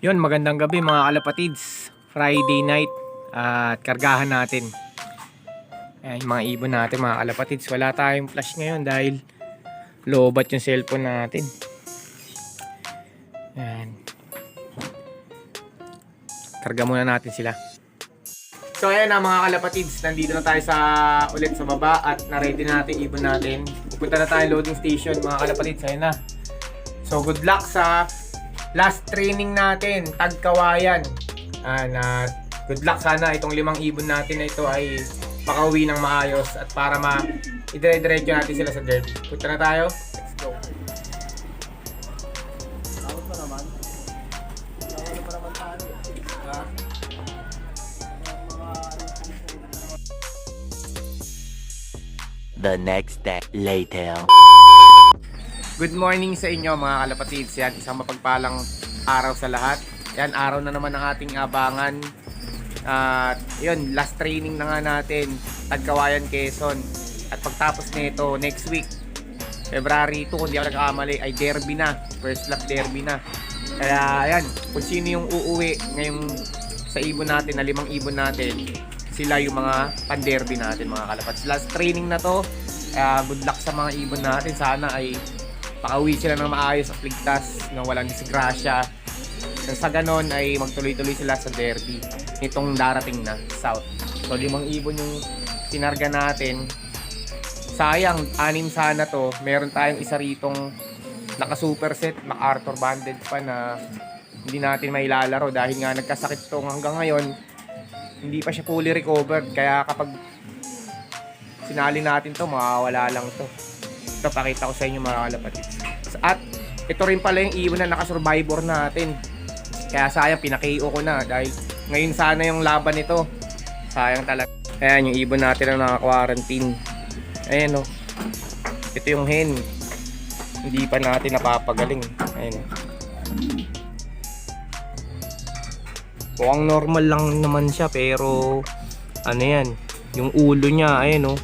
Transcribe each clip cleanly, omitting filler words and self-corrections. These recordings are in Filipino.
Yun, magandang gabi mga kalapatids. Friday night at kargahan natin. Ayan, yung mga ibon natin mga kalapatids. Wala tayong flash ngayon dahil lobat yung cellphone natin. Ayan. Karga muna natin sila. So ayan na mga kalapatids, nandito na tayo ulit sa baba at na-ready na natin ibon natin. Pupunta na tayo loading station mga kalapatids. Ayan na. So good luck sa last training natin, Tagkawayan. Good luck, sana itong 5 ibon natin na ito ay makauwi ng maayos at para i-dire-diretso natin sila sa derby. Punta na tayo. Let's go. The next day later. Good morning sa inyo mga kalapatids. Yan, isang mapagpalang araw sa lahat. Yan, araw na naman ng ating abangan. Yun, last training na nga natin, Tagkawayan, Quezon. At pagtapos nito, next week, February 2, kung di ako nagkakamali, ay derby na. First lap derby na. Kaya yan, kung sino yung uuwi ngayong sa ibon natin, na 5 ibon natin, sila yung mga pan-derby natin mga kalapatids. Last training na to. Good luck sa mga ibon natin. Sana ay pakauwi sila ng maayos at ligtas, na walang disgrasya. Sa ganon ay magtuloy-tuloy sila sa derby nitong darating na South. So 5 ibon yung tinarga natin. Sayang, 6 sana to. Meron tayong isa ritong naka-superset, MacArthur banded pa na hindi natin mailalaro dahil nga nagkasakit to hanggang ngayon. Hindi pa siya fully recovered. Kaya kapag sinali natin to, mawawala lang to. Ito, pakita ko sa inyo mga kalapatids. At ito rin pala yung ibon na naka-survivor natin. Kaya sayang, pinaka-KO ko na dahil ngayon sana yung laban nito. Sayang talaga. Ayan yung ibon natin na naka-quarantine. Ayan o. Ito yung hen. Hindi pa natin napapagaling. Ayan o. Mukhang normal lang naman siya pero ano yan, yung ulo niya, ayan o,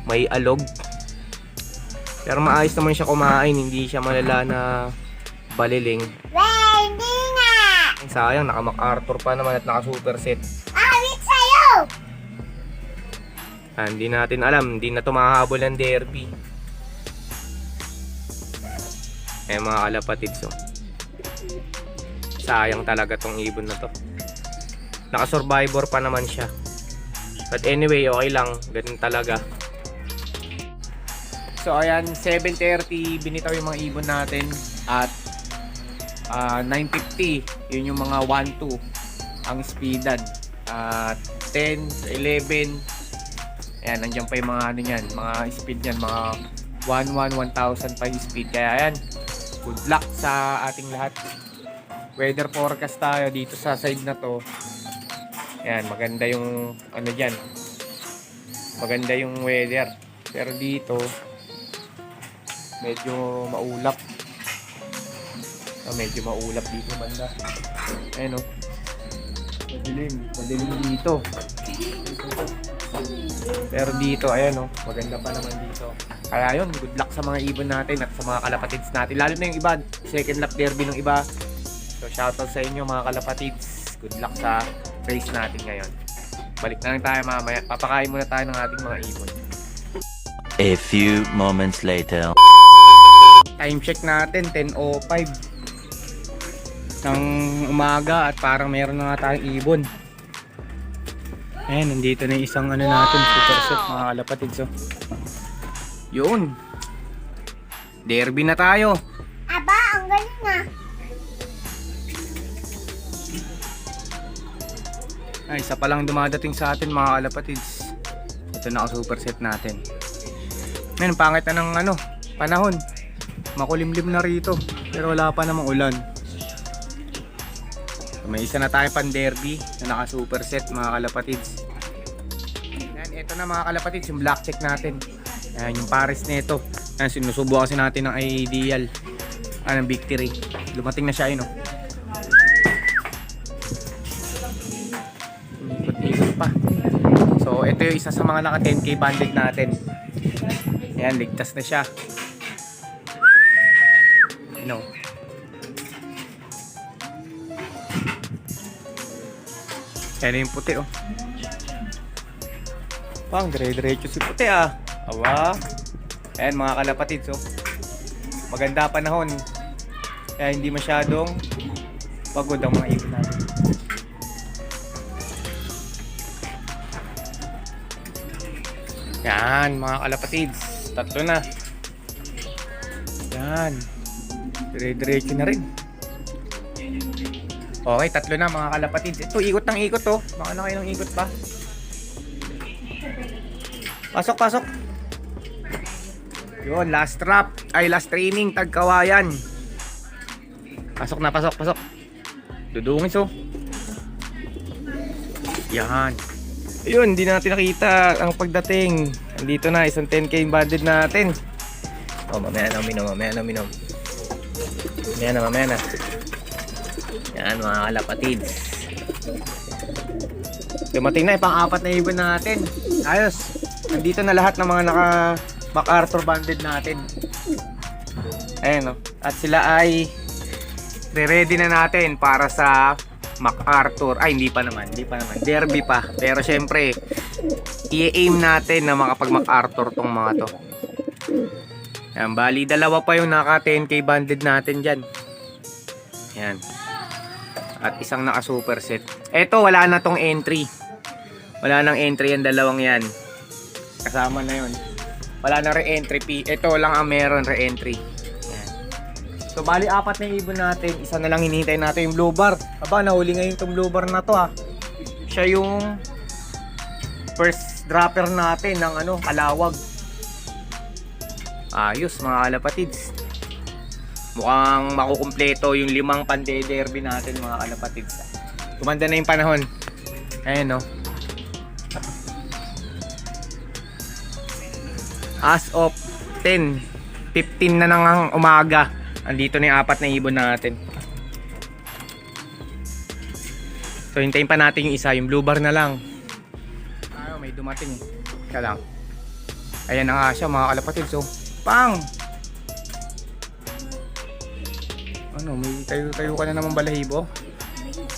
may alog. Pero maayos naman siya kumain, hindi siya malala na baliling. Hindi nga! Sayang, naka MacArthur pa naman at naka superset. Awit sa'yo! Hindi natin alam, hindi na ito mahahabol ng derby. Mga kalapatids oh. Sayang talaga tong ibon na to. Naka survivor pa naman siya. But anyway, okay lang, ganun talaga. So ayan, 7:30 binitaw yung mga ibon natin at 9:50 yun yung mga 1-2 ang speedan. 10, 11 ayan, nandiyan pa yung mga ano yan, mga speed yan, mga 1-1, 1,000 pa yung speed. Kaya ayan, good luck sa ating lahat. Weather forecast tayo dito sa side na to. Ayan, maganda yung ano dyan, maganda yung weather. Pero dito medyo maulap. Medyo maulap dito banda. Ayan o. Madilim dito. Pero dito, ayan o, maganda pa naman dito. Kaya yun, good luck sa mga ibon natin at sa mga kalapatids natin. Lalo na yung iba, second lap derby ng iba. So shoutout sa inyo mga kalapatids. Good luck sa race natin ngayon. Balik na lang tayo mamaya. Papakain muna tayo ng ating mga ibon. A few moments later. Time check natin, 10:05 ng umaga at parang meron na nga tayong ibon. Ayan, nandito na yung isang ano natin, superset mga kalapatids. So, yun. Derby na tayo. Aba, ang galing na. Ay, isa pa lang dumadating sa atin mga kalapatids. Ito na ang superset natin. Ngayon, pangit na ng ano, panahon. Makulimlim na rito. Pero wala pa namang ulan. May isa na tayo pan derby na naka superset mga kalapatids. Yan, ito na mga kalapatids yung black check natin. Yan, yung pares nito. Yan, sinusubukan kasi natin ng ideal. Ng victory. Lumating na siya yun. Ikot-ikot pa. So ito yung isa sa mga naka 10k banded natin. Yan, ligtas na siya. Yan yung puti, oh. Pang, dire-diretso si puti, ah. Awa. Ayan, mga kalapatids, oh. Maganda panahon. Kaya hindi masyadong pagod ang mga ibon natin. Yan, mga kalapatids. Tatlo na. Yan. Dire-diretso na rin. Okay, tatlo na mga kalapatids. Ito, ikot ng ikot, oh. Baka na kayo ng ikot pa. Pasok, pasok. Yun, last trap. Ay, last training. Tagkawayan. Pasok na, pasok, pasok. Dudungis, oh. Yan. Ayun, hindi natin nakita ang pagdating. Nandito na, isang 10K banded natin. Oh, mamaya na uminom, mamaya na uminom. Mamaya na, mamaya na. Yan, mga kalapatids. Dumating na, pang-apat na ibon natin. Ayos. Nandito na lahat ng mga naka MacArthur banded natin. Ayan, oh. At sila ay re-ready na natin para sa MacArthur. Ay, hindi pa naman. Derby pa. Pero syempre, i-aim natin na makapag MacArthur tong mga to. Yan, bali, dalawa pa yung naka 10K banded natin dyan. Yan. At isang naka superset. Eto, wala na tong entry. Wala nang entry yung dalawang yan. Kasama na yun. Wala na re-entry fee. Ito lang ang meron re-entry. Yan. So bali apat na yung ibon natin. Isa na lang hinihintay natin yung blue bar. Aba, nahuli ngayon itong blue bar na to, ah. Siya yung first dropper natin ng ano, kalawag. Ayos mga kalapatids. Mukhang makukumpleto yung 5 pande-derby natin mga kalapatids. Kumanda na yung panahon. Ayan, no. As of 10, 15 na ng umaga. Andito na yung 4 na ibon natin. So hintayin pa natin yung isa, yung blue bar na lang. Ayaw, may dumating. Siya lang. Ayan na nga siya mga kalapatids. So, pang! Ano, may tayo ka na naman balahibo.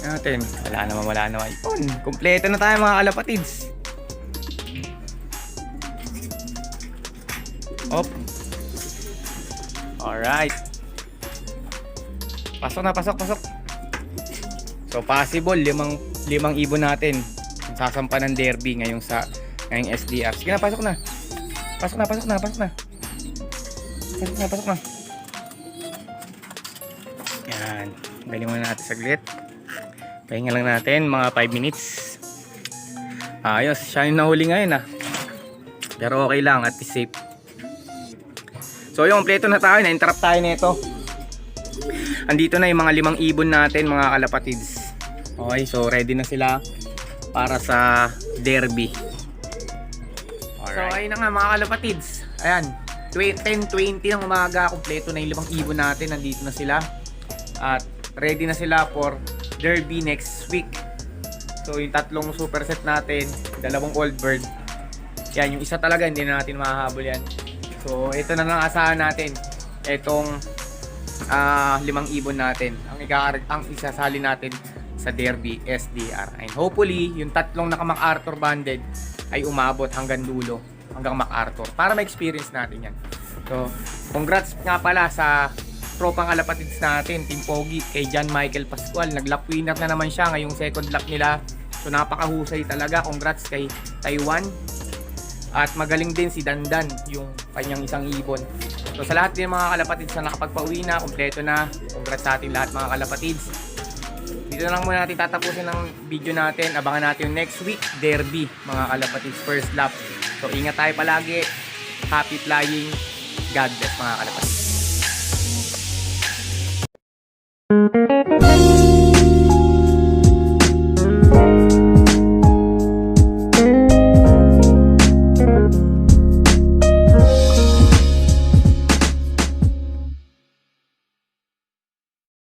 Natin. Wala naman. Yun, kumpleto na tayo mga kalapatids. Op. Alright. Pasok na, pasok. So possible, limang ibon natin sasampa ng derby ngayong SDR. Sige na, pasok na. Pasok na. Yan. Galing muna natin saglit. Pahinga lang natin mga 5 minutes. Ayos, siya yung nahuli ngayon, ah. Pero okay lang, at safe. So yung kompleto na tayo, na-interrupt tayo nito. Andito na yung mga 5 ibon natin mga kalapatids. Okay, so ready na sila para sa derby. Alright. So ayun na nga mga kalapatids. Ayan, 10:20 ng umaga, kompleto na yung 5 ibon natin. Nandito na sila. At ready na sila for derby next week. So yung 3 superset natin, 2 old bird. Yan, yung isa talaga hindi na natin mahahabol yan. So ito na lang asahan natin. Itong 5 ibon natin ang isasali natin sa derby SDR. And hopefully yung 3 naka MacArthur banded ay umabot hanggang dulo, hanggang MacArthur, para ma-experience natin yan. So congrats nga pala sa tropang kalapatids natin, Team Pogi, kay John Michael Pascual. Nag-lap winner na naman siya ngayong second lap nila. So napakahusay talaga. Congrats kay Taiwan. At magaling din si Dandan, yung kanyang isang ibon. So sa lahat din mga kalapatids na nakapagpauwi na, kompleto na, congrats sa ating lahat mga kalapatids. Dito na lang muna natin tatapusin ng video natin. Abangan natin yung next week, derby mga kalapatids, first lap. So ingat tayo palagi. Happy flying. God bless mga kalapatids.